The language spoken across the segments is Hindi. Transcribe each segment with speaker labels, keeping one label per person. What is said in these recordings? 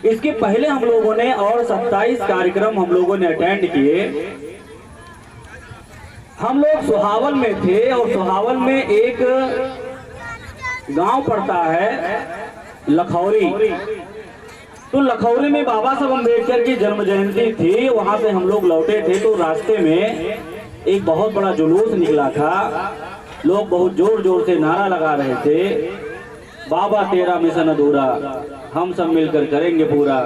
Speaker 1: इसके पहले हम लोगों ने और 27 कार्यक्रम हम लोगों ने अटेंड किए। हम लोग सुहावल में थे और सुहावल में एक गांव पड़ता है लखौरी। तो लखौरी में बाबा साहब अम्बेडकर की जन्म जयंती थी। वहां से हम लोग लौटे थे तो रास्ते में एक बहुत बड़ा जुलूस निकला था। लोग बहुत जोर जोर से नारा लगा रहे थे, बाबा तेरा मिशन अधूरा, हम सब मिलकर करेंगे पूरा।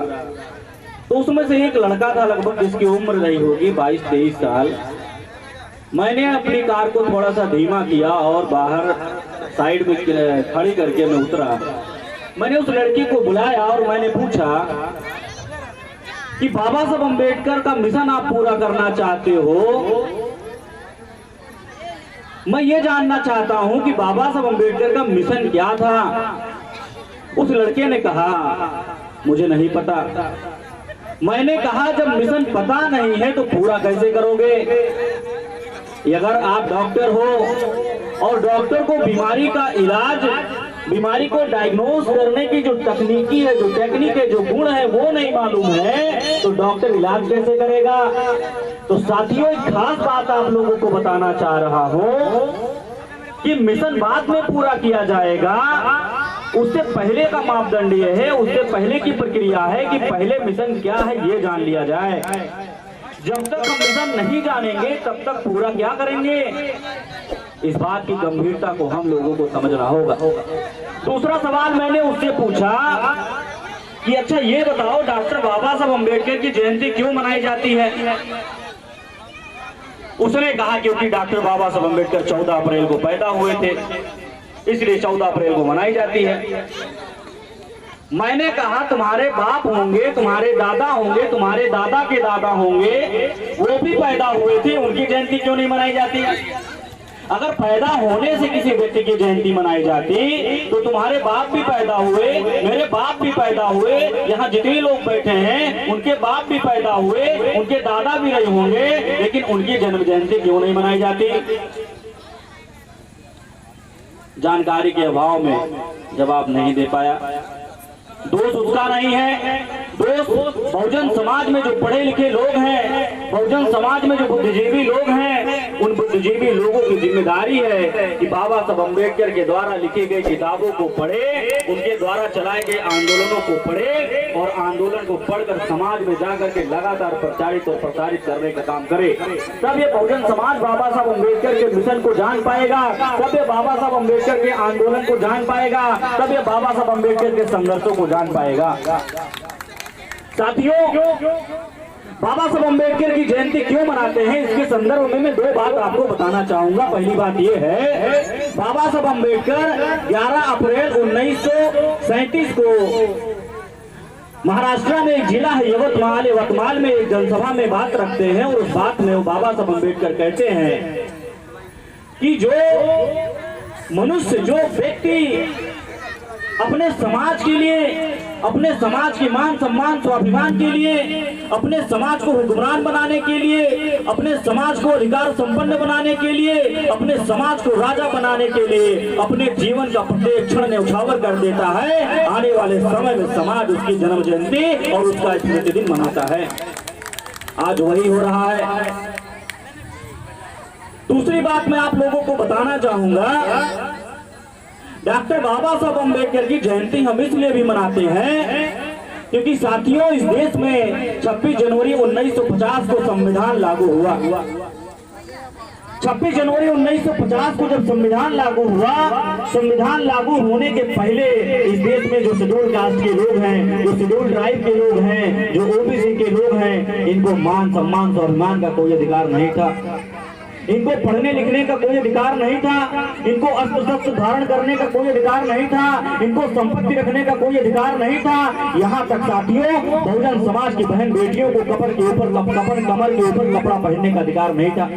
Speaker 1: तो उसमें से एक लड़का था लगभग जिसकी उम्र रही होगी 22-23 साल। मैंने अपनी कार को थोड़ा सा धीमा किया और बाहर साइड में खड़ी करके मैं उतरा। मैंने उस लड़की को बुलाया और मैंने पूछा कि बाबा साहब अम्बेडकर का मिशन आप पूरा करना चाहते हो, मैं ये जानना चाहता हूं कि बाबा साहब अम्बेडकर का मिशन क्या था। उस लड़के ने कहा मुझे नहीं पता। मैंने कहा जब मिशन पता नहीं है तो पूरा कैसे करोगे। अगर आप डॉक्टर हो और डॉक्टर को बीमारी का इलाज, बीमारी को डायग्नोज करने की जो तकनीकी है, जो टेक्निक है, जो गुण है वो नहीं मालूम है तो डॉक्टर इलाज कैसे करेगा। तो साथियों एक खास बात आप लोगों को बताना चाह रहा हूं कि मिशन बाद में पूरा किया जाएगा। उससे पहले का मापदंड ये है, उससे पहले की प्रक्रिया है कि पहले मिशन क्या है ये जान लिया जाए। जब तक हम मिशन नहीं जानेंगे तब तक पूरा क्या करेंगे। इस बात की गंभीरता को हम लोगों को समझना होगा। दूसरा सवाल मैंने उससे पूछा कि अच्छा ये बताओ डॉक्टर बाबा साहब अम्बेडकर की जयंती क्यों मनाई जाती है। उसने कहा क्योंकि डॉक्टर बाबा साहब अम्बेडकर 14 अप्रैल को पैदा हुए थे, इसलिए 14 अप्रैल को मनाई जाती है। मैंने कहा तुम्हारे बाप होंगे, तुम्हारे दादा होंगे, तुम्हारे दादा के दादा होंगे, वो भी पैदा हुए थे, उनकी जयंती क्यों नहीं मनाई जाती। अगर पैदा होने से किसी व्यक्ति की जयंती मनाई जाती तो तुम्हारे बाप भी पैदा हुए, मेरे बाप भी पैदा हुए, यहाँ जितने लोग बैठे हैं उनके बाप भी पैदा हुए, उनके दादा भी रहे होंगे, लेकिन उनकी जन्म जयंती क्यों नहीं मनाई जाती। जानकारी के अभाव में जवाब नहीं दे पाया। दोष उसका नहीं है, दोष बहुजन समाज में जो पढ़े लिखे लोग हैं, बहुजन समाज में जो बुद्धिजीवी लोग हैं, उन बुद्धिजीवी लोगों की जिम्मेदारी है कि बाबा साहब अम्बेडकर के द्वारा लिखी गई किताबों को पढ़े, उनके द्वारा चलाए गए आंदोलनों को पढ़े और आंदोलन को पढ़कर समाज में जाकर के लगातार प्रचारित और प्रसारित करने का काम करे। तब ये बहुजन समाज बाबा साहब अम्बेडकर के मिशन को जान पाएगा, तब ये बाबा साहब अम्बेडकर के आंदोलन को जान पाएगा, तब ये बाबा साहब अम्बेडकर के संघर्षों को जान पाएगा। साथियों बाबा साहब अम्बेडकर की जयंती क्यों मनाते हैं इसके संदर्भ में मैं दो बात आपको बताना चाहूंगा। पहली बात यह है बाबा साहब अम्बेडकर 11 अप्रैल 1937 को महाराष्ट्र में एक जिला है यवतमाल में एक जनसभा में बात रखते हैं और उस बात में वो बाबा साहब अम्बेडकर कहते हैं कि जो मनुष्य, जो व्यक्ति अपने समाज के लिए, अपने समाज के मान सम्मान स्वाभिमान के लिए, अपने समाज को हुक्मरान बनाने के लिए, अपने समाज को अधिकार संपन्न बनाने के लिए, अपने समाज को राजा बनाने के लिए अपने जीवन का प्रत्येक क्षण न्यौछावर कर देता है, आने वाले समय में समाज उसकी जन्म जयंती और उसका स्मृति दिन मनाता है। आज वही हो रहा है। दूसरी बात मैं आप लोगों को बताना चाहूंगा, डॉक्टर बाबा साहब अम्बेडकर की जयंती हम इसलिए भी मनाते हैं क्योंकि साथियों इस देश में 26 जनवरी 1950 को संविधान लागू हुआ। 26 जनवरी 1950 को जब संविधान लागू हुआ, संविधान लागू होने के पहले इस देश में जो शेड्यूल कास्ट के लोग हैं, जो शेड्यूल ट्राइब के लोग हैं, जो ओबीसी के लोग हैं, इनको मान सम्मान स्वाभिमान का कोई अधिकार नहीं था, इनको पढ़ने लिखने का कोई अधिकार नहीं था, इनको अस्त्र शस्त्र धारण करने का कोई अधिकार नहीं था, इनको संपत्ति रखने का कोई अधिकार नहीं था। यहाँ तक साथियों बहुजन समाज की बहन बेटियों को कमर के ऊपर कपड़ा पहनने का अधिकार नहीं था।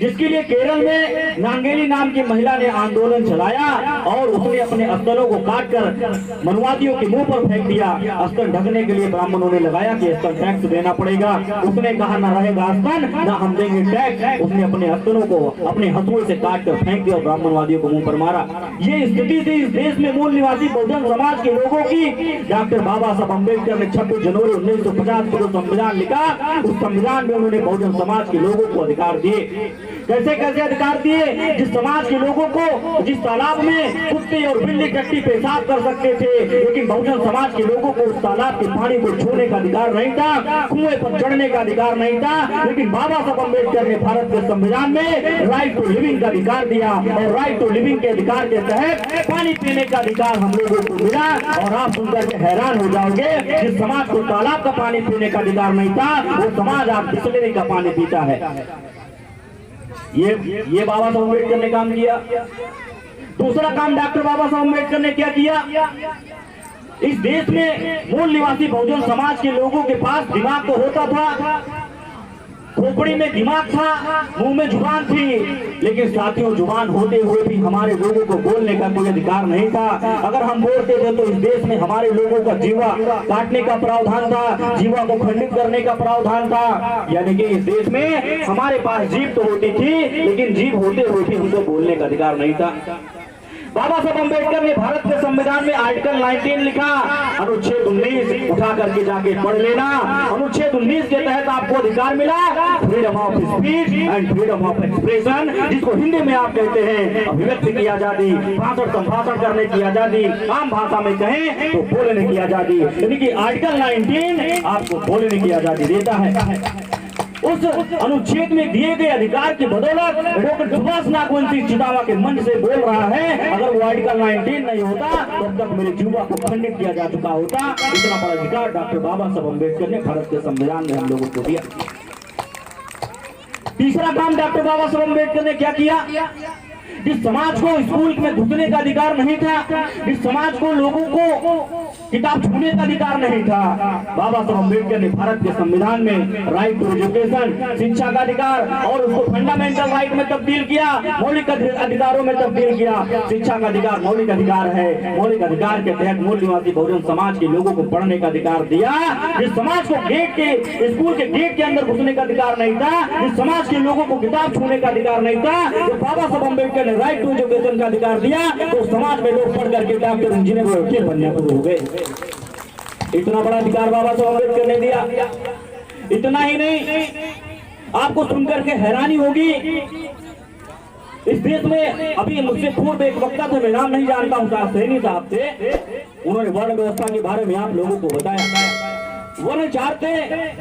Speaker 1: जिसके लिए केरल में नांगेली नाम की महिला ने आंदोलन चलाया और उसने अपने स्तनों को काटकर मनुवादियों के मुंह पर फेंक दिया। स्तन ढकने के लिए ब्राह्मणों ने लगाया कि स्तन टैक्स देना पड़ेगा। उसने कहा ना रहेगा स्तन ना हम देंगे टैक्स। उसने अपने स्तनों को अपने हथुए से काट कर फेंक दिया और ब्राह्मणवादियों को मुंह पर मारा। ये स्थिति थी इस देश में मूल निवासी बहुजन समाज के लोगों की। डॉक्टर बाबा साहब अम्बेडकर ने 26 जनवरी 1950 को जो संविधान लिखा, उस संविधान में उन्होंने बहुजन समाज के लोगों को अधिकार दिए। कैसे कैसे अधिकार दिए? जिस समाज के लोगों को जिस तालाब में कुत्ते और बिल्ली टट्टी पेशाब कर सकते थे, लेकिन बहुजन समाज के लोगों को उस तालाब के पानी को छूने का अधिकार नहीं था, कुएं पर चढ़ने का अधिकार नहीं था। लेकिन बाबा साहब अम्बेडकर ने भारत के संविधान में राइट टू लिविंग का अधिकार दिया और राइट टू लिविंग के अधिकार के तहत पानी पीने का अधिकार हम लोगों को मिला। और आप सुनकर के हैरान हो जाओगे, जिस समाज को तालाब का पानी पीने का अधिकार नहीं था, वो समाज आप बिस्लेरी का पानी पीता है। ये बाबा साहब अम्बेडकर ने काम किया। दूसरा काम डॉक्टर बाबा साहब अम्बेडकर ने क्या किया? इस देश में मूल निवासी बहुजन समाज के लोगों के पास दिमाग तो होता था, खोपड़ी में दिमाग था, मुंह में जुबान थी, लेकिन साथियों जुबान होते हुए भी हमारे लोगों को बोलने का कोई अधिकार नहीं था। अगर हम बोलते थे तो इस देश में हमारे लोगों का जीवा काटने का प्रावधान था, जीवा को खंडित करने का प्रावधान था। यानी कि इस देश में हमारे पास जीभ तो होती थी, लेकिन जीभ होते हुए भी हमको बोलने का अधिकार नहीं था। बाबा साहब अम्बेडकर ने भारत के संविधान में आर्टिकल 19 लिखा, अनुच्छेद 19 उठा करके जाके पढ़ लेना। अनुच्छेद 19 के तहत आपको अधिकार मिला freedom of speech and freedom of expression, जिसको हिंदी में आप कहते हैं अभिव्यक्ति की आजादी, भाषण संभाषण करने की आजादी, आम भाषा में कहें तो बोलने की आजादी। यानी कि आर्टिकल 19 आपको बोलने की आजादी देता है। उस अनुच्छेद में दिए गए अधिकार की बदौलत डॉक्टर सुभाष नागवंशी चितावा के मंच से बोल रहा है, अगर वो आर्टिकल 19 नहीं होता तब तक मेरे जीवा को खंडित किया जा चुका होता। इतना बड़ा अधिकार डॉक्टर बाबा साहब अम्बेडकर ने भारत के संविधान में हम लोगों को दिया। तीसरा काम डॉक्टर बाबा साहब अम्बेडकर ने क्या किया? जिस समाज को स्कूल में घुसने का अधिकार नहीं था, जिस समाज को लोगों को किताब छूने का अधिकार नहीं था, बाबा साहब अम्बेडकर ने भारत के संविधान में राइट टू एजुकेशन, शिक्षा का अधिकार और उसको फंडामेंटल राइट में तब्दील किया, मौलिक अधिकारों में तब्दील किया। शिक्षा का अधिकार मौलिक अधिकार है। मौलिक अधिकार के तहत मूल निवासी बहुजन समाज के लोगों को पढ़ने का अधिकार दिया। जिस समाज को गेट के स्कूल के गेट के अंदर घुसने का अधिकार नहीं था, जिस समाज के लोगों को किताब छूने का अधिकार नहीं था, जो बाबा साहब अम्बेडकर ने राइट टू एजुकेशन का अधिकार दिया, तो समाज में लोग पढ़ करके डॉक्टर, इंजीनियर, वकील बनने शुरू हो गए। इतना बड़ा अधिकार बाबा साहब अम्बेडकर ने दिया। इतना ही नहीं, आपको सुनकर के हैरानी होगी, इस देश में अभी मुझसे पूर्व एक वक्ता थे, मैं नाम नहीं जानता हूँ, सैनी साहब थे, उन्होंने वर्ण व्यवस्था के बारे में आप लोगों को बताया। वर्ण चाहते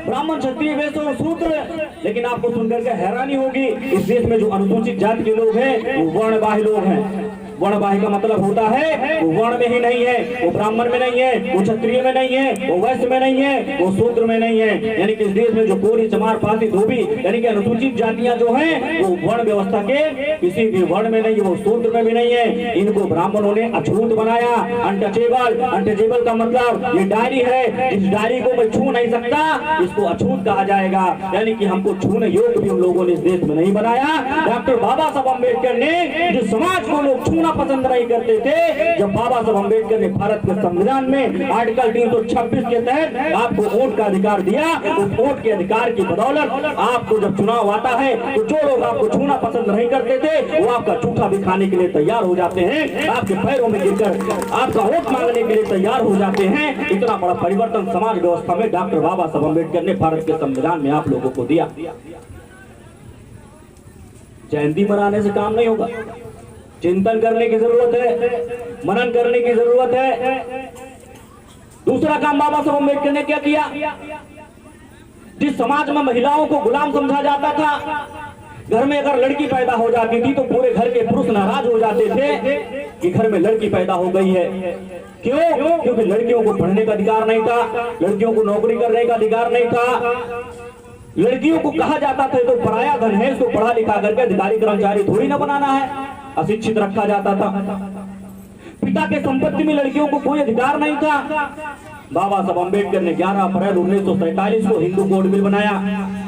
Speaker 1: ब्राह्मण, क्षत्रिय, वैश्य और शूद्र, लेकिन आपको सुनकर के हैरानी होगी, इस देश में जो अनुसूचित जाति के लोग हैं वो वर्णबाह्य लोग हैं। वर्णबाह्य का मतलब होता है वो वर्ण में ही नहीं है, वो ब्राह्मण में नहीं है, वो क्षत्रिय में नहीं है, वो वैश्य में नहीं है, वो शूद्र में नहीं है। यानी कि इस देश में जो कोरी, चमार, पासी, धोबी यानी कि अनुसूचित जातियां जो हैं वो वर्ण व्यवस्था के किसी भी वर्ण में नहीं है, वो शूद्र में भी नहीं है। इनको ब्राह्मणों ने अछूत बनाया, अनटचेबल। अनटचेबल का मतलब ये डायरी है, जिस डायरी को मैं छू नहीं सकता, इसको अछूत कहा जाएगा। यानी कि हमको छूने योग्य भी उन लोगों ने इस देश में नहीं बनाया। डॉक्टर बाबा साहब अम्बेडकर ने जो समाज को लोग छूना पसंद नहीं करते थे, जब बाबा साहब अम्बेडकर ने भारत के संविधान में आर्टिकल 326 के तहत आपको वोट का अधिकार दिया, उस वोट के अधिकार की बदौलत आपको जब चुनाव आता है तो जो लोग आपको छूना पसंद नहीं करते थे वो आपका जूठा भी खाने के लिए तैयार हो जाते हैं, आपके पैरों में गिरकर आपका वोट मांगने के लिए तैयार हो जाते हैं। इतना बड़ा परिवर्तन समाज व्यवस्था में डॉक्टर बाबा साहब अम्बेडकर ने भारत के संविधान में आप लोगों को दिया। जयंती मनाने से काम नहीं होगा, चिंतन करने की जरूरत है, मनन करने की जरूरत है। दूसरा काम बाबा साहब अम्बेडकर ने क्या किया? जिस समाज में महिलाओं को गुलाम समझा जाता था, घर में अगर लड़की पैदा हो जाती थी तो पूरे घर के पुरुष नाराज हो जाते थे कि घर में लड़की पैदा हो गई है। क्यों? क्योंकि लड़कियों को पढ़ने का अधिकार नहीं था, लड़कियों को नौकरी करने का अधिकार नहीं था। लड़कियों को कहा जाता था तो पराया धन है, इसको पढ़ा लिखा करके अधिकारी कर्मचारी थोड़ी ना बनाना है, अशिक्षित रखा जाता था। पिता के संपत्ति में लड़कियों को कोई अधिकार नहीं था। बाबा साहब अम्बेडकर ने 11 अप्रैल 1947 को हिंदू कोड बिल बनाया।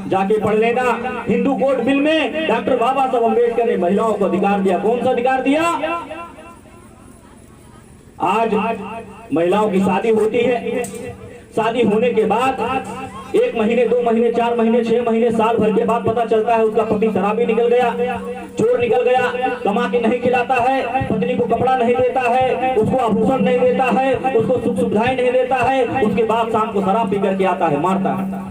Speaker 1: जाके पढ़ लेना। हिंदू कोड बिल में डॉक्टर बाबा साहब अम्बेडकर ने महिलाओं को अधिकार दिया। कौन सा अधिकार दिया? आज महिलाओं की शादी होती है, शादी होने के बाद 1 महीने, 2 महीने, 4 महीने, 6 महीने, साल भर के बाद पता चलता है उसका पति शराबी निकल गया, चोर निकल गया, कमा के नहीं खिलाता है, पत्नी को कपड़ा नहीं देता है, उसको आभूषण नहीं देता है, उसको सुख सुविधाएं नहीं देता है। उसके बाद शाम को शराब पी करके आता है, मारता है।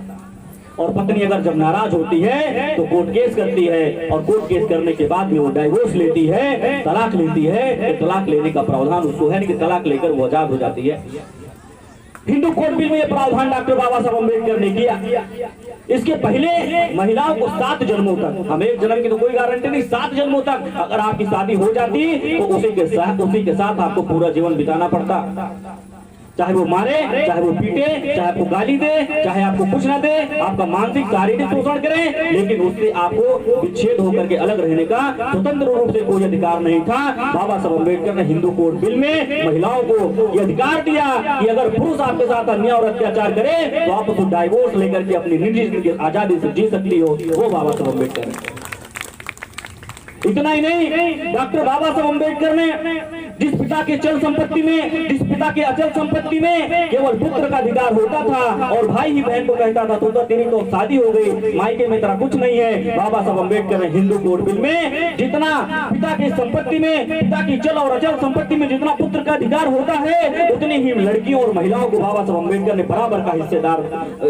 Speaker 1: और पत्नी अगर जब नाराज होती है तो कोर्ट केस करती है, और कोर्ट केस करने के बाद भी वो डाइवोर्स लेती है, तलाक लेती है। तो तलाक लेने का प्रावधान उसको है नहीं कि तलाक लेकर वो आजाद हो जाती है। हिंदू कोड बिल में यह प्रावधान डॉक्टर बाबा साहब अम्बेडकर ने किया। इसके पहले महिलाओं को 7 जन्मों तक, हम 1 जन्म की तो कोई गारंटी नहीं, 7 जन्मों तक अगर आपकी शादी हो जाती तो उसी के साथ आपको पूरा जीवन बिताना पड़ता। चाहे वो मारे, चाहे वो पीटे, चाहे आपको गाली दे, चाहे आपको कुछ ना दे, आपका मानसिक शारीरिक शोषण करे, लेकिन उससे आपको विच्छेद होकर के अलग रहने का स्वतंत्र रूप से कोई अधिकार नहीं था। बाबा साहब अम्बेडकर ने हिंदू कोड बिल में महिलाओं को यह अधिकार दिया कि अगर पुरुष आपके साथ अन्याय और अत्याचार करे तो आप उसको डाइवोर्स लेकर के अपनी निजी आजादी से जी सकती हो। वो बाबा साहब अम्बेडकर ने। इतना ही नहीं, डॉक्टर बाबा साहब अम्बेडकर ने जिस पिता के चल संपत्ति में, जिस पिता के अचल संपत्ति में केवल पुत्र का अधिकार होता था और भाई ही बहन को कहता था तो तेरी तो शादी हो गई, मायके में तेरा कुछ नहीं है, बाबा साहब अम्बेडकर ने हिंदू कोड बिल में जितना पिता की संपत्ति में, पिता की चल और अचल संपत्ति में जितना पुत्र का अधिकार होता है, उतनी ही लड़कियों और महिलाओं को बाबा साहब अम्बेडकर ने बराबर का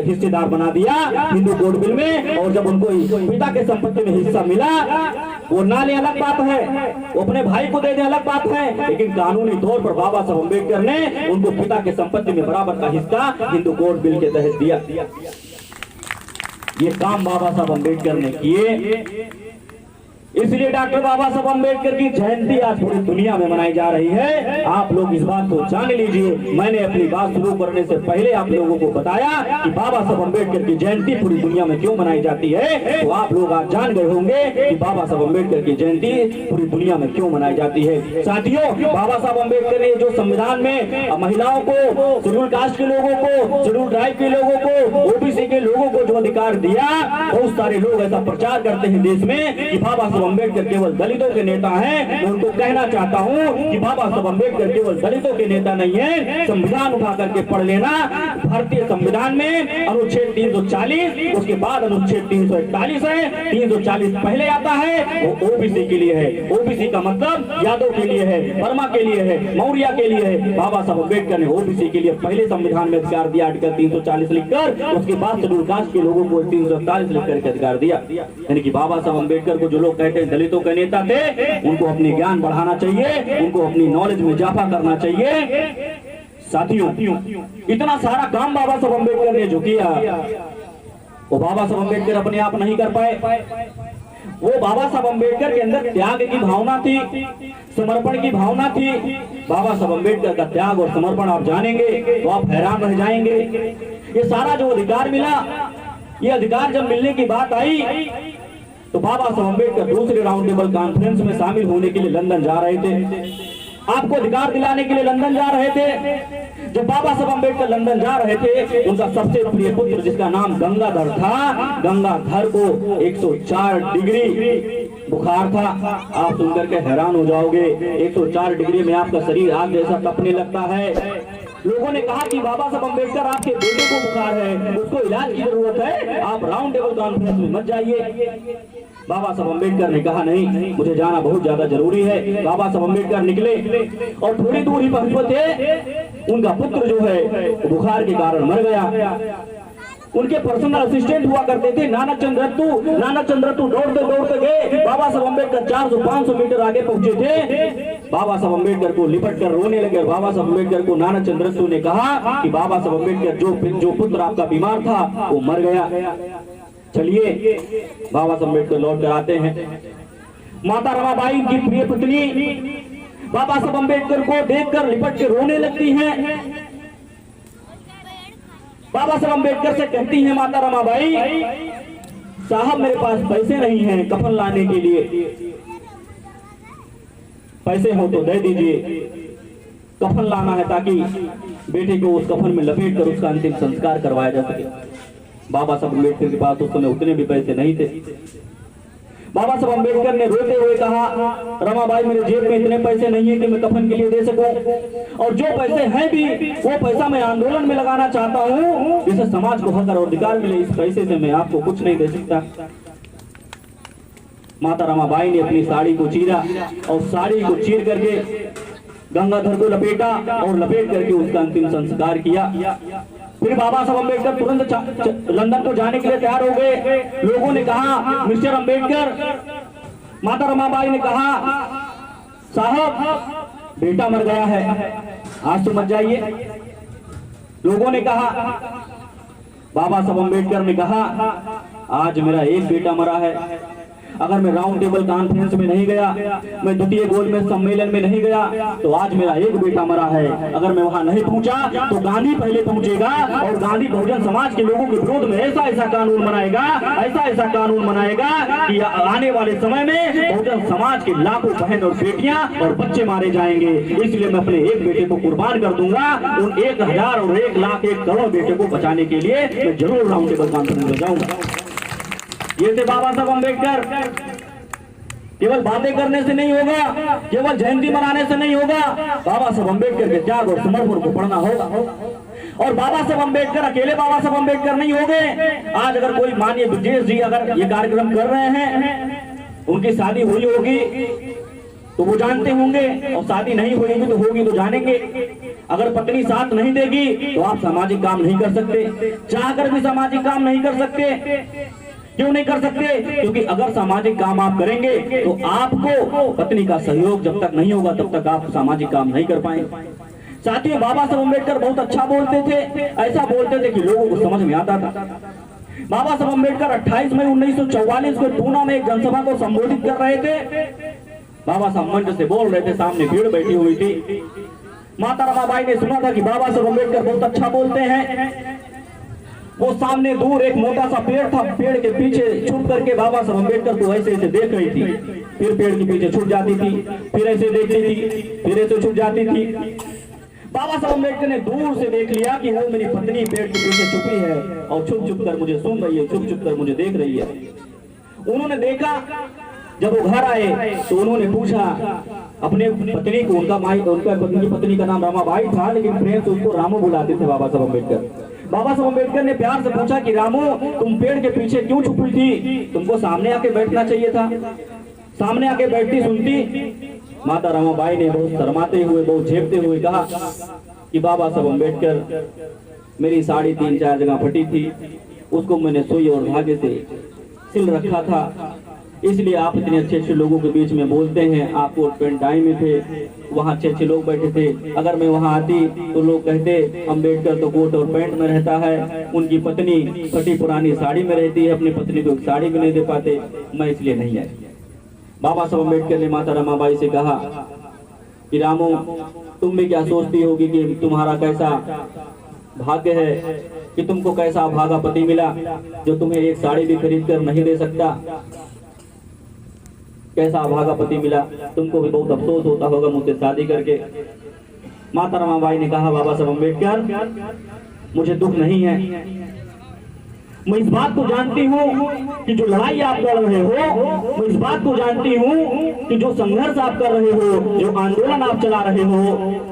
Speaker 1: हिस्सेदार बना दिया हिंदू कोड बिल में। और जब उनको पिता के संपत्ति में हिस्सा मिला, वो ना ले अलग बात है, वो अपने भाई को दे दे अलग बात है, लेकिन कानूनी तौर पर बाबा साहब अम्बेडकर ने उनको पिता के संपत्ति में बराबर का हिस्सा हिंदू कोड बिल के तहत दिया। ये काम बाबा साहब अम्बेडकर ने किए। इसलिए डॉक्टर बाबा साहब अम्बेडकर की जयंती आज पूरी दुनिया में मनाई जा रही है। आप लोग इस बात को जान लीजिए। मैंने अपनी बात शुरू करने से पहले आप लोगों को बताया कि बाबा साहब अम्बेडकर की जयंती पूरी दुनिया में क्यों मनाई जाती है, तो आप लोग आज जान गए होंगे कि बाबा साहब अम्बेडकर की जयंती पूरी दुनिया में क्यों मनाई जाती है। साथियों, बाबा साहब अम्बेडकर ने जो संविधान में महिलाओं को, शेड्यूल कास्ट के लोगों को, शेड्यूल ट्राइब के लोगों को, ओबीसी के लोगों को जो अधिकार दिया, बहुत सारे लोग ऐसा प्रचार करते हैं देश में कि बाबा साहब अम्बेडकर केवल दलितों के नेता हैं। मैं उनको कहना चाहता हूं कि बाबा साहब अम्बेडकर केवल दलितों के नेता नहीं है। संविधान उठा करके पढ़ लेना। भारतीय संविधान में अनुच्छेद 340, उसके बाद अनुच्छेद 341 है। 340 पहले आता है, वो ओबीसी के लिए है। ओबीसी का मतलब यादव के लिए है, वर्मा के लिए है, मौर्य के लिए है। बाबा साहब अम्बेडकर ने ओबीसी के लिए पहले संविधान में अधिकार दिया, आर्टिकल 340 लिखकर। उसके बाद शेड्यूल कास्ट के लोगों को 341 लिखकर के अधिकार दिया। यानी कि बाबा साहब अम्बेडकर को जो लोग कहते हैं दलितों के नेता थे, उनको अपनी ज्ञान बढ़ाना चाहिए, उनको अपनी नॉलेज में इजाफा करना चाहिए। साथियों, इतना सारा काम बाबा साहब अम्बेडकर ने जो किया, वो बाबा साहब अम्बेडकर अपने आप नहीं कर पाए। वो बाबा साहब अम्बेडकर के अंदर त्याग की भावना थी, समर्पण की भावना थी। बाबा साहब अम्बेडकर का त्याग और समर्पण आप जानेंगे तो आप हैरान रह जाएंगे। ये सारा जो अधिकार मिला, ये अधिकार जब मिलने की बात आई तो बाबा साहब अम्बेडकर दूसरे राउंड टेबल कॉन्फ्रेंस में शामिल होने के लिए लंदन जा रहे थे। आपको अधिकार दिलाने के लिए लंदन जा रहे थे। जब बाबा साहब अम्बेडकर लंदन जा रहे थे, उनका सबसे प्रिय पुत्र जिसका नाम गंगाधर था, गंगाधर को 104 डिग्री बुखार था। आप सुनकर के हैरान हो जाओगे, 104 डिग्री में आपका शरीर आग जैसा तपने लगता है। लोगों ने कहा कि बाबा साहब अम्बेडकर, आपके बेटे को बुखार है, उसको इलाज की जरूरत है, आप राउंड टेबल कॉन्फ्रेंस में मत जाइए। बाबा साहब अम्बेडकर ने कहा नहीं, मुझे जाना बहुत ज्यादा जरूरी है। बाबा साहब अम्बेडकर निकले और थोड़ी दूर ही पहुंचे, उनका पुत्र जो है बुखार के कारण मर गया। उनके पर्सनल असिस्टेंट हुआ करते थे नाना चंद्र रत्तू दौड़ते गए। बाबा साहब अम्बेडकर 400-500 मीटर आगे पहुंचे थे। बाबा साहब अम्बेडकर को लिपट कर रोने लगे। बाबा साहब अम्बेडकर को नाना चंद्र रत्तू ने कहा कि बाबा साहब अम्बेडकर, जो पुत्र आपका बीमार था वो मर गया। चलिए बाबा साहब अम्बेडकर लौट कर आते हैं। माता रमाबाई की प्रिय पत्नी बाबा साहब अम्बेडकर को देखकर लिपट के रोने लगती हैं। बाबा साहब अम्बेडकर से कहती हैं माता रमाबाई, साहब मेरे पास पैसे नहीं हैं कफन लाने के लिए, पैसे हो तो दे दीजिए, कफन लाना है ताकि बेटे को उस कफन में लपेट कर उसका अंतिम संस्कार करवाया जा सके। बाबा साहब अम्बेडकर के पास उस समय उतने भी पैसे नहीं थे। बाबा साहब अम्बेडकर ने रोते हुए कहा, रमाबाई मेरे जेब में इतने पैसे नहीं है कि मैं कफन के लिए दे सकूं, और जो पैसे हैं भी वो पैसा मैं आंदोलन में लगाना चाहता हूं, जिससे समाज को हक और अधिकार मिले। इस पैसे से मैं आपको कुछ नहीं दे सकता। माता रमाबाई ने अपनी साड़ी को चीरा और साड़ी को चीर करके गंगाधर को लपेटा और लपेट करके उसका अंतिम संस्कार किया। फिर बाबा साहब अम्बेडकर तुरंत लंदन को जाने के लिए तैयार हो गए। लोगों ने कहा, मिस्टर अम्बेडकर, माता रमाबाई ने कहा, साहब बेटा मर गया है, आज तो मत जाइए। लोगों ने कहा, बाबा साहब अम्बेडकर ने कहा, आज मेरा एक बेटा मरा है। अगर मैं राउंड टेबल कॉन्फ्रेंस में नहीं गया, मैं द्वितीय गोलमेज सम्मेलन में नहीं गया, तो आज मेरा एक बेटा मरा है। अगर मैं वहां नहीं पहुंचा तो गांधी पहले पहुंचेगा और गांधी बहुजन समाज के लोगों के विरोध में ऐसा ऐसा कानून बनाएगा, ऐसा ऐसा कानून बनाएगा कि आने वाले समय में बहुजन समाज के लाखों बहन और बेटियां और बच्चे मारे जाएंगे। इसलिए मैं अपने एक बेटे को कुर्बान कर दूंगा। उन 1000 और 1 लाख 1 करोड़ बेटे को बचाने के लिए मैं जरूर राउंड टेबल कॉन्फ्रेंस में जाऊंगा। ये थे बाबा साहब अम्बेडकर। केवल बातें करने से नहीं होगा, केवल जयंती मनाने से नहीं होगा, बाबा साहब अम्बेडकर के त्याग और समर्पण को पढ़ना होगा। और बाबा साहब अम्बेडकर अकेले बाबा साहब अम्बेडकर नहीं हो गए। आज अगर कोई माननीय ब्रजेश जी अगर ये कार्यक्रम कर रहे हैं, उनकी शादी हुई होगी तो वो जानते होंगे, और शादी नहीं हुई तो होगी तो जानेंगे। अगर पत्नी साथ नहीं देगी तो आप सामाजिक काम नहीं कर सकते, चाहकर भी सामाजिक काम नहीं कर सकते। क्यों नहीं कर सकते? क्योंकि अगर सामाजिक काम आप करेंगे तो आपको पत्नी का सहयोग जब तक नहीं होगा तब तक आप सामाजिक काम नहीं कर पाएंगे। साथियों, बाबा साहब अम्बेडकर बहुत अच्छा बोलते थे, ऐसा बोलते थे कि लोगों को समझ में आता था। बाबा साहब अम्बेडकर 28 मई 1944 को पूना में एक जनसभा को संबोधित कर रहे थे। बाबा साहब मंच से बोल रहे थे, सामने भीड़ बैठी हुई थी। माता रमाबाई ने सुना था कि बाबा साहब अम्बेडकर बहुत अच्छा बोलते हैं। वो सामने दूर एक मोटा सा पेड़ था, पेड़ के पीछे छुप करके बाबा साहब अम्बेडकर को ऐसे ऐसे देख रही थी। फिर पेड़ के पीछे छुप जाती थी, फिर ऐसे देखती थी, फिर ऐसे छुप जाती थी। बाबा साहब अम्बेडकर ने दूर से देख लिया कि वो मेरी पत्नी पेड़ के पीछे छुपी है और छुप छुप कर मुझे सुन रही है, छुप छुप कर मुझे देख रही है। उन्होंने देखा, जब वो घर आए तो उन्होंने पूछा अपने पत्नी को, उनका पत्नी का नाम रमाबाई था, लेकिन प्रेम से उसको रामू बुलाते थे बाबा साहब अम्बेडकर। बाबा साहब अम्बेडकर ने प्यार से पूछा कि रामू, तुम पेड़ के पीछे क्यों छुपी थी? तुमको सामने आके बैठना चाहिए था। सामने आके बैठती सुनती। माता रमाबाई ने बहुत शर्माते हुए, बहुत झेपते हुए कहा कि बाबा साहब अम्बेडकर, मेरी साड़ी 3-4 जगह फटी थी, उसको मैंने सुई और धागे से सिल रखा था, इसलिए आप इतने अच्छे अच्छे लोगों के बीच में बोलते हैं। आप कोट पैंट टाई में थे, वहाँ अच्छे अच्छे लोग बैठे थे। अगर मैं वहाँ आती तो लोग कहते अम्बेडकर तो कोट और पैंट में रहता है, उनकी पत्नी फटी पुरानी साड़ी में रहती है, अपनी पत्नी को एक साड़ी भी नहीं दे पाते, मैं इसलिए नहीं आई। बाबा साहब अम्बेडकर ने माता रमाबाई से कहा कि रामू, तुम भी क्या सोचती होगी कि तुम्हारा कैसा भाग्य है कि तुमको कैसा भागा पति मिला जो तुम्हें एक साड़ी भी खरीद कर नहीं दे सकता। कैसा भागा पति मिला, तुमको भी बहुत अफसोस होता होगा मुझसे शादी करके। माता रमाबाई ने कहा, बाबा साहब अम्बेडकर, मुझे दुख नहीं है। मैं इस बात को जानती हूँ कि जो लड़ाई आप लड़ रहे हो, मैं इस बात को जानती हूँ कि जो संघर्ष आप कर रहे हो, जो आंदोलन आप चला रहे हो,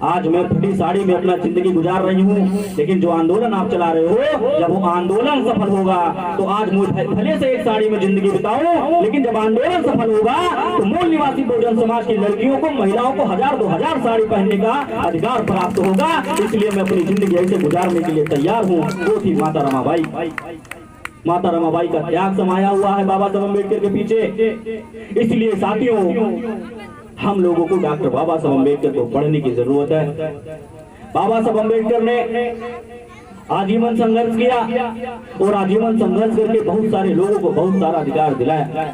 Speaker 1: आज मैं फटी साड़ी में अपना जिंदगी गुजार रही हूँ, लेकिन जो आंदोलन आप चला रहे हो, जब वो आंदोलन सफल होगा तो आज मुझे भले से एक साड़ी में जिंदगी बिताऊं, लेकिन जब आंदोलन सफल होगा तो मूल निवासी बहुजन समाज की लड़कियों को, महिलाओं को 1000-2000 साड़ी पहनने का अधिकार प्राप्त होगा। इसलिए मैं अपनी जिंदगी ऐसे गुजारने के लिए तैयार हूँ। वो थी माता रमाबाई। माता रमाबाई का त्याग समाया हुआ है बाबा साहब अम्बेडकर के पीछे। इसलिए साथियों, हम लोगों को डॉक्टर बाबा साहब अम्बेडकर को पढ़ने की जरूरत है। बाबा साहब अम्बेडकर ने आजीवन संघर्ष किया और आजीवन संघर्ष करके बहुत सारे लोगों को बहुत सारा अधिकार दिलाया।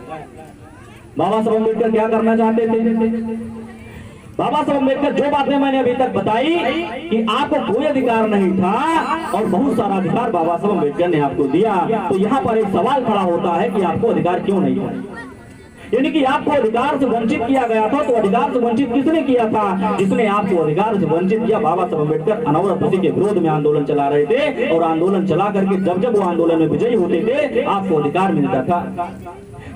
Speaker 1: बाबा साहब अम्बेडकर क्या करना चाहते थे? बाबा साहब अम्बेडकर जो बातें मैंने अभी तक बताई कि आपको कोई अधिकार नहीं था और बहुत सारा अधिकार बाबा साहब अम्बेडकर ने आपको दिया, तो यहाँ पर एक सवाल खड़ा होता है कि आपको अधिकार क्यों नहीं था? यानी कि आपको अधिकार से वंचित किया गया था, तो अधिकार से वंचित किसने किया था? जिसने आपको अधिकार से वंचित किया। बाबा साहब अम्बेडकर अनवरत उसी के विरोध में आंदोलन चला रहे थे, और आंदोलन चला करके जब जब वो आंदोलन में विजयी होते थे आपको अधिकार मिलता था।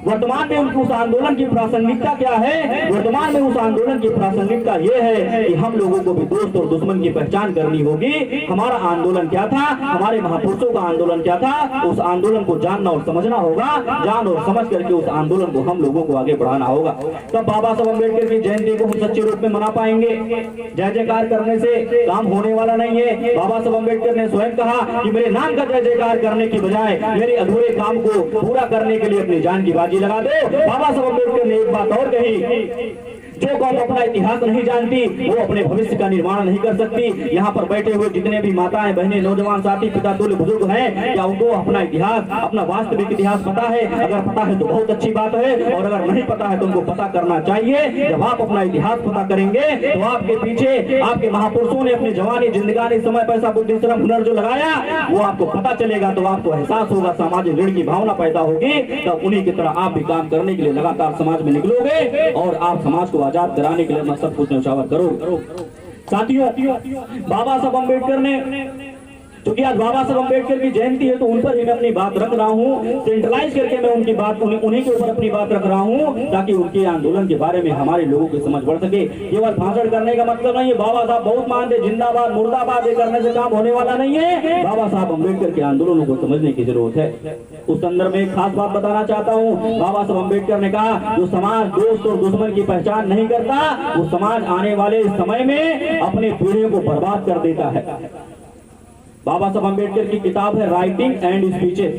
Speaker 1: वर्तमान में उस आंदोलन की प्रासंगिकता क्या है? वर्तमान में उस आंदोलन की प्रासंगिकता यह है कि हम लोगों को भी दोस्त और दुश्मन की पहचान करनी होगी। हमारा आंदोलन क्या था, हमारे महापुरुषों का आंदोलन क्या था, उस आंदोलन को जानना और समझना होगा। जान और समझ करके उस आंदोलन को हम लोगों को आगे बढ़ाना होगा। तब बाबा साहब अम्बेडकर की जयंती को हम सच्चे रूप में मना पाएंगे। जय जयकार करने से काम होने वाला नहीं है। बाबा साहब अम्बेडकर ने स्वयं कहा कि मेरे नाम का जय जयकार करने की बजाय मेरे अधूरे काम को पूरा करने के लिए अपनी जान की बाजी लगा दो। बाबा साहब अम्बेडकर ने एक बात और कही, जो कौम अपना इतिहास नहीं जानती वो अपने भविष्य का निर्माण नहीं कर सकती। यहाँ पर बैठे हुए जितने भी माताएं, बहनें, नौजवान साथी, पिता तुल्य बुजुर्ग हैं, क्या उनको अपना इतिहास, अपना वास्तविक इतिहास पता है? अगर पता है तो बहुत अच्छी बात है, और अगर नहीं पता है तो उनको पता करना चाहिए। जब आप अपना इतिहास पता करेंगे तो आपके पीछे आपके महापुरुषों ने अपनी जवानी, जिंदगानी, समय, पैसा, बुद्धि, श्रम, हुनर जो लगाया वो आपको पता चलेगा। तो आपको एहसास होगा, सामाजिक ऋण की भावना पैदा होगी। तब उन्हीं की तरह आप भी काम करने के लिए लगातार समाज में निकलोगे, और आप समाज को आजाद कराने के लिए मैं सब कुछ न्यौछावर करो। साथियों, बाबा साहब अम्बेडकर ने, क्योंकि आज बाबा साहब अम्बेडकर की जयंती है तो उन पर ही मैं अपनी बात रख रहा हूँ। सेंट्रलाइज करके मैं उनकी बात, उन्हीं के ऊपर अपनी बात रख रहा हूँ, ताकि उनके आंदोलन के बारे में हमारे लोगों की समझ बढ़ सके। केवल भाषण करने का मतलब नहीं है, बाबा साहब बहुत मानते, जिंदाबाद, मुर्दाबाद, ये करने से काम होने वाला नहीं है। बाबा साहब अम्बेडकर के आंदोलनों को समझने की जरूरत है। उस संदर्भ में एक खास बात बताना चाहता हूँ। बाबा साहब अम्बेडकर ने कहा, जो समाज दोस्त और दुश्मन की पहचान नहीं करता वो समाज आने वाले समय में अपने पीढ़ियों को बर्बाद कर देता है। बाबा साहब अम्बेडकर की किताब है writing and speeches.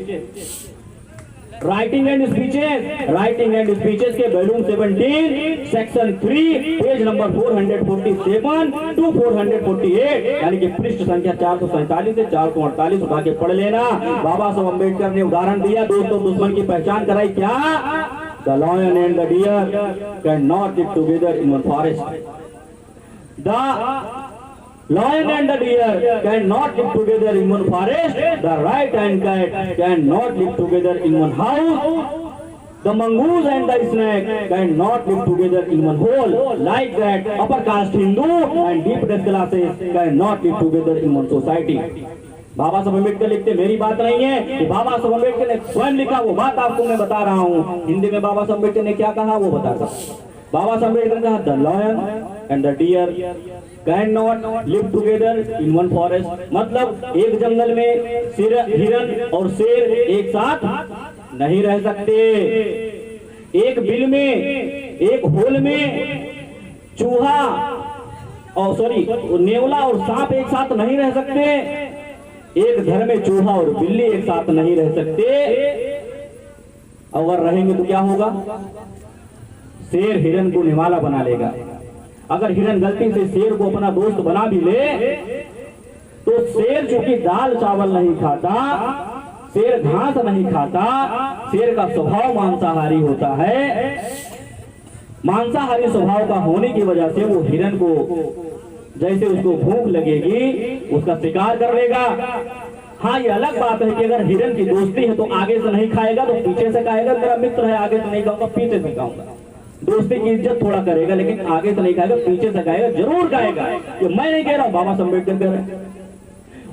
Speaker 1: Writing and speeches, writing and speeches के volume 17 section 3 page number 447 to 448, यानी कि पृष्ठ संख्या 447 से 448 उठा के पढ़ लेना। बाबा साहब अम्बेडकर ने उदाहरण दिया, दोस्तों दुश्मन की पहचान कराई। क्या? The lion and the deer can not live together in one forest. The lion and the deer cannot live together in one forest. The rat and cat cannot live together in one house. The mongoose and the snake cannot live together in one hole. Like that, upper caste Hindu and deep classes cannot live together in one society. बाबा साहब अम्बेडकर लिखते, मेरी बात नहीं है, कि बाबा साहब अम्बेडकर ने स्वयं लिखा, वो बात आपको मैं बता रहा हूँ। हिंदी में बाबा साहब अम्बेडकर ने क्या कहा वो बताता। बाबा साहब अम्बेडकर ने कहा, the lion and the deer can not live together in one forest. मतलब एक जंगल में हिरन और शेर एक साथ नहीं रह सकते। एक बिल में, एक होल में चूहा और नेवला और सांप एक साथ नहीं रह सकते। एक घर में चूहा और बिल्ली एक साथ नहीं रह सकते। अगर रहेंगे तो क्या होगा? शेर हिरन को निवाला बना लेगा। अगर हिरन गलती से शेर को अपना दोस्त बना भी ले तो शेर चूंकि दाल चावल नहीं खाता, शेर घास नहीं खाता, शेर का स्वभाव मांसाहारी होता है। मांसाहारी स्वभाव का होने की वजह से वो हिरन को जैसे उसको भूख लगेगी उसका शिकार कर लेगा। हाँ, ये अलग बात है कि अगर हिरन की दोस्ती है तो आगे से नहीं खाएगा तो पीछे से खाएगा। मेरा मित्र है, आगे से नहीं खाऊंगा, पीछे से खाऊंगा। दोस्ती की इज्जत थोड़ा करेगा, लेकिन आगे से नहीं खाएगा, पीछे से खाएगा, जरूर खाएगा। ये मैं नहीं कह रहा हूं, बाबा साहब अम्बेडकर कह रहे हैं।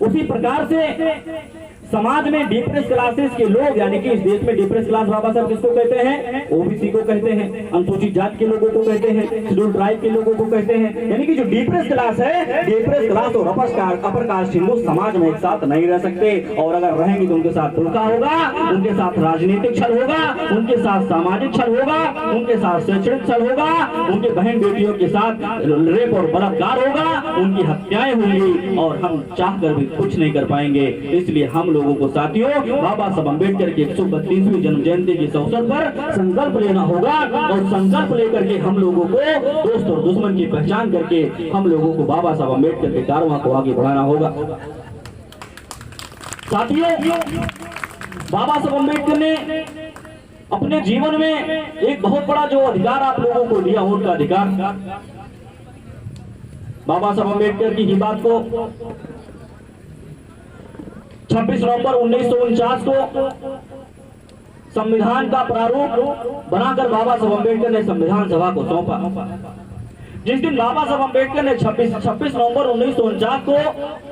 Speaker 1: उसी प्रकार से समाज में डिप्रेस क्लासेस के लोग, यानी कि इस देश में डिप्रेस क्लास बाबा साहब किसको कहते हैं? ओबीसी को कहते हैं, अनुसूचित जाति के लोगों को कहते हैं, शेड्यूल ट्राइब के लोगों को कहते हैं। यानी कि जो डिप्रेस क्लास है, डिप्रेस क्लास और अपर कास्ट हिंदू समाज में एक साथ नहीं रह सकते। और अगर रहेंगे तो उनके साथ धोखा होगा, उनके साथ राजनीतिक छल होगा, उनके साथ सामाजिक छल होगा, उनके साथ शैक्षणिक छल होगा, उनके बहन बेटियों के साथ रेप और बलात्कार होगा, उनकी हत्याएं होंगी, और हम चाहकर भी कुछ नहीं कर पाएंगे। इसलिए हम लोगों को साथियों बाबा साहब अम्बेडकर की 132वीं जन्म जयंती के अवसर पर संकल्प लेना होगा, और संकल्प लेकर के हम लोगों को दोस्त और दुश्मन की पहचान करके हम लोगों को बाबा साहब अम्बेडकर के कारवां को आगे बढ़ाना होगा। साथियों, बाबा साहब अम्बेडकर ने अपने जीवन में एक बहुत बड़ा जो अधिकार आप लोगों को दिया, उनका अधिकार। बाबा साहब अम्बेडकर की बात को 26 नवंबर 1949 को संविधान का प्रारूप बनाकर बाबा साहब अम्बेडकर ने संविधान सभा को सौंपा। जिस दिन बाबा साहब अम्बेडकर ने 26 नवंबर 1949 को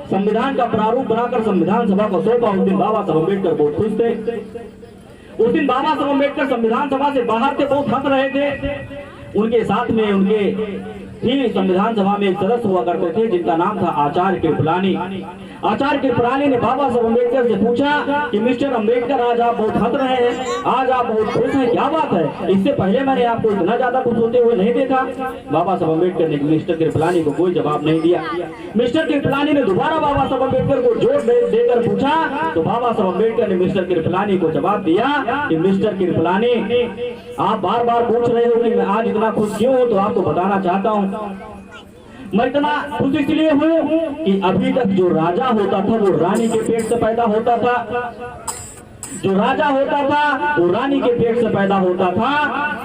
Speaker 1: संविधान का प्रारूप बनाकर संविधान सभा को सौंपा, उस दिन बाबा साहब अम्बेडकर बहुत खुश थे। उस दिन बाबा साहब अम्बेडकर संविधान सभा से बाहर थे, बहुत हंस रहे थे। उनके साथ में उनके ही संविधान सभा में एक सदस्य हुआ करते थे जिनका नाम था आचार्य कृपलानी। आचार्य कृपलानी ने बाबा साहब अम्बेडकर से पूछा कि मिस्टर अम्बेडकर, आज आप बहुत हंस रहे हैं, आज आप बहुत खुश हैं, क्या बात है? इससे पहले मैंने आपको इतना ज्यादा खुश होते हुए नहीं देखा। बाबा साहब अम्बेडकर ने मिस्टर कृपलानी को कोई जवाब नहीं दिया। मिस्टर कृपलानी ने दोबारा बाबा साहब अम्बेडकर को जोर देकर पूछा, तो बाबा साहब अम्बेडकर ने मिस्टर कृपलानी को जवाब दिया कि मिस्टर कृपलानी, आप बार बार पूछ रहे हो कि मैं आज इतना खुश क्यों हूँ, तो आपको बताना चाहता हूँ मैं इतना खुश इसलिए हूँ कि अभी तक जो राजा होता था वो रानी के पेट से पैदा होता था। जो राजा होता था वो रानी के पेट से पैदा होता था।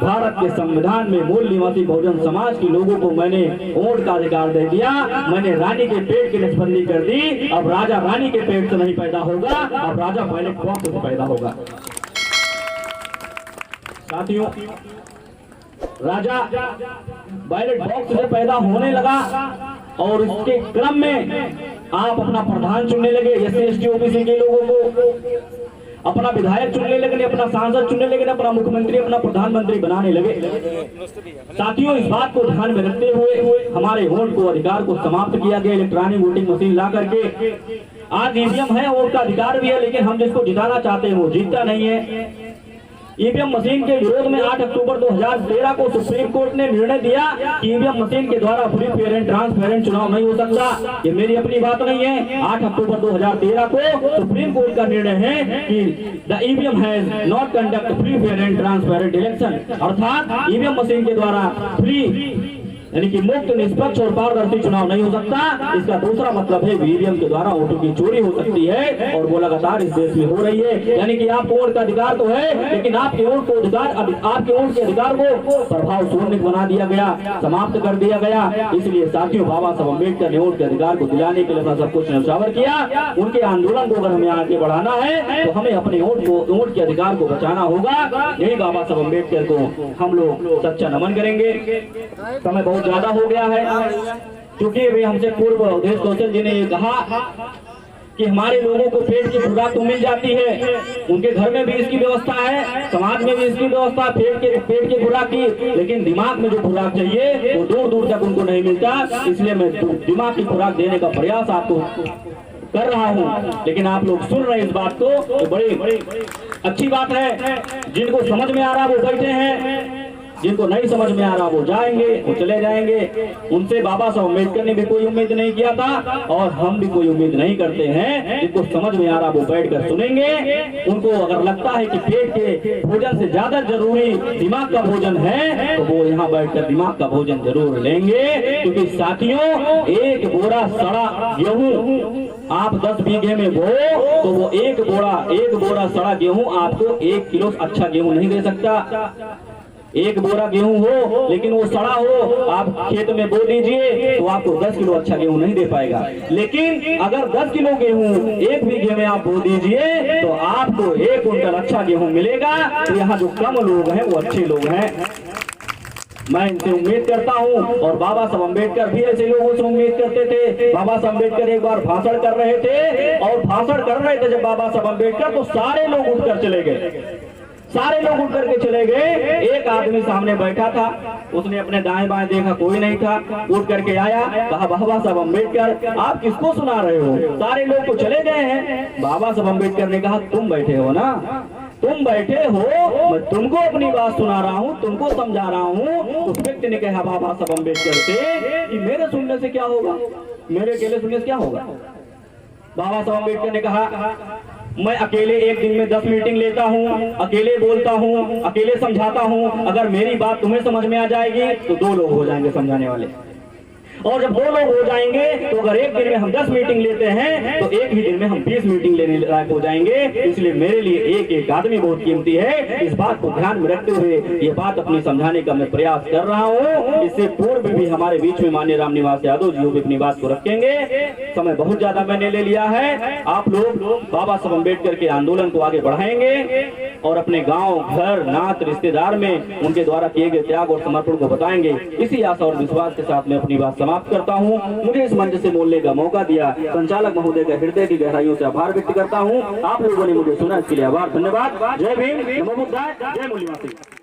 Speaker 1: भारत के संविधान में मूल निवासी बहुजन समाज के लोगों को मैंने वोट का अधिकार दे दिया। मैंने रानी के पेट की नसबंदी कर दी। अब राजा रानी के पेट से नहीं पैदा होगा, अब राजा बैलेट बॉक्स से पैदा होगा। साथियों, राजा बैलेट बॉक्स से पैदा होने लगा और इसके क्रम में आप अपना प्रधान चुनने लगे, SC ST OBC के लोगों को अपना विधायक चुनने लगे, अपना सांसद चुनने लगे, अपना मुख्यमंत्री, अपना प्रधानमंत्री बनाने लगे। साथियों, इस बात को ध्यान में रखते हुए हमारे वोट को अधिकार को समाप्त किया गया इलेक्ट्रॉनिक वोटिंग मशीन ला करके। आज EVM है, वोट का अधिकार भी है, लेकिन हम जिसको जिताना चाहते हैं वो जीतता नहीं है। EVM मशीन के विरोध में 8 अक्टूबर 2013 को सुप्रीम कोर्ट ने निर्णय दिया कि EVM मशीन के द्वारा फ्री, फेयर एंड ट्रांसपेरेंट चुनाव नहीं हो सकता। ये मेरी अपनी बात नहीं है। 8 अक्टूबर 2013 को सुप्रीम कोर्ट का निर्णय है कि the EVM has not conduct free, fair and transparent election, अर्थात EVM मशीन के द्वारा फ्री यानी कि मुक्त, निष्पक्ष और पारदर्शी चुनाव नहीं हो सकता। इसका दूसरा मतलब है EVM के द्वारा वोटों की चोरी हो सकती है और वो लगातार इस देश में हो रही है। यानी कि आपको वोट का अधिकार तो है, लेकिन आपके वोट को आपके वोट के अधिकार को प्रभाव शून्य बना दिया गया, समाप्त कर दिया गया। इसलिए साथियों, बाबा साहब अम्बेडकर ने वोट के अधिकार को दिलाने के लिए अपना सब कुछ न्यौछावर किया। उनके आंदोलन को अगर हमें आगे बढ़ाना है तो हमें अपने वोट के अधिकार को बचाना होगा। यही बाबा साहब अम्बेडकर को हम लोग सच्चा नमन करेंगे। समय बहुत ज्यादा हो गया है, क्योंकि अभी हमसे पूर्व अवधेश कौशल जी ने ये कहा कि हमारे लोगों को पेट की खुराक तो मिल जाती है, उनके घर में भी इसकी व्यवस्था है, समाज में भी इसकी व्यवस्था पेट की खुराक की, लेकिन दिमाग में जो खुराक चाहिए वो दूर दूर तक उनको नहीं मिलता। इसलिए मैं दिमाग की खुराक देने का प्रयास आपको कर रहा हूँ। लेकिन आप लोग सुन रहे इस बात को, तो बड़ी अच्छी बात है। जिनको समझ में आ रहा वो बैठे हैं, जिनको नहीं समझ में आ रहा वो जाएंगे, वो चले जाएंगे। उनसे बाबा साहब अम्बेडकर ने भी कोई उम्मीद नहीं किया था और हम भी कोई उम्मीद नहीं करते हैं। जिनको समझ में आ रहा वो बैठकर सुनेंगे। उनको अगर लगता है कि पेट के भोजन से ज्यादा जरूरी दिमाग का भोजन है तो वो यहाँ बैठकर दिमाग का भोजन जरूर लेंगे। क्योंकि साथियों, एक बोरा सड़ा गेहूं आप 10 बीघे में बो तो वो एक बोरा सड़ा गेहूं आपको 1 किलो अच्छा गेहूं नहीं दे सकता। एक बोरा गेहूं हो लेकिन वो सड़ा हो, आप खेत में बो दीजिए तो आपको 10 किलो अच्छा गेहूं नहीं दे पाएगा। लेकिन अगर 10 किलो गेहूं 1 बीघे में आप बो दीजिए तो आपको 1 कुंटल अच्छा गेहूं मिलेगा। तो यहाँ जो कम लोग हैं वो अच्छे लोग हैं। मैं इनसे उम्मीद करता हूँ और बाबा साहब अम्बेडकर भी ऐसे लोगों से उम्मीद करते थे। बाबा साहब अम्बेडकर एक बार भाषण कर रहे थे और भाषण कर रहे थे जब बाबा साहब अम्बेडकर, तो सारे लोग उठकर चले गए, सारे लोग उठ करके चले गए। एक आदमी सामने बैठा था, उसने अपने दाएं बाएं देखा, कोई नहीं था, उठ करके आया, कहा बाबा साहब अम्बेडकर आप किसको सुना रहे हो? सारे लोग तो चले गए हैं। बाबा साहब अम्बेडकर ने कहा तुम बैठे हो ना, तुम बैठे हो, मैं तुमको अपनी बात सुना रहा हूँ, तुमको समझा रहा हूँ। उस व्यक्ति ने कहा बाबा साहब अम्बेडकर से कि मेरे सुनने से क्या होगा, मेरे अकेले सुनने से क्या होगा? बाबा साहब अम्बेडकर ने कहा मैं अकेले एक दिन में 10 मीटिंग लेता हूँ, अकेले बोलता हूँ, अकेले समझाता हूँ। अगर मेरी बात तुम्हें समझ में आ जाएगी तो 2 लोग हो जाएंगे समझाने वाले। और जब 2 लोग हो जाएंगे तो अगर एक दिन में हम 10 मीटिंग लेते हैं तो एक ही दिन में हम 20 मीटिंग लेने लायक हो जाएंगे। इसलिए मेरे लिए एक एक आदमी बहुत कीमती है। इस बात को ध्यान में रखते हुए ये बात अपनी समझाने का मैं प्रयास कर रहा हूँ। इससे पूर्व भी हमारे बीच में माननीय रामनिवास यादव जी भी अपनी बात को रखेंगे। समय बहुत ज्यादा मैंने ले लिया है। आप लोग बाबा साहब अम्बेडकर के आंदोलन को आगे बढ़ाएंगे और अपने गांव, घर, नात, रिश्तेदार में उनके द्वारा किए गए त्याग और समर्पण को बताएंगे। इसी आशा और विश्वास के साथ मैं अपनी बात समाप्त करता हूं। मुझे इस मंच से बोलने का मौका दिया संचालक महोदय का हृदय की गहराइयों से आभार व्यक्त करता हूं। आप लोगों ने मुझे सुना, इसके लिए आभार, धन्यवाद। जय भीम, नमो बुद्धाय, जय मूल्यवासी।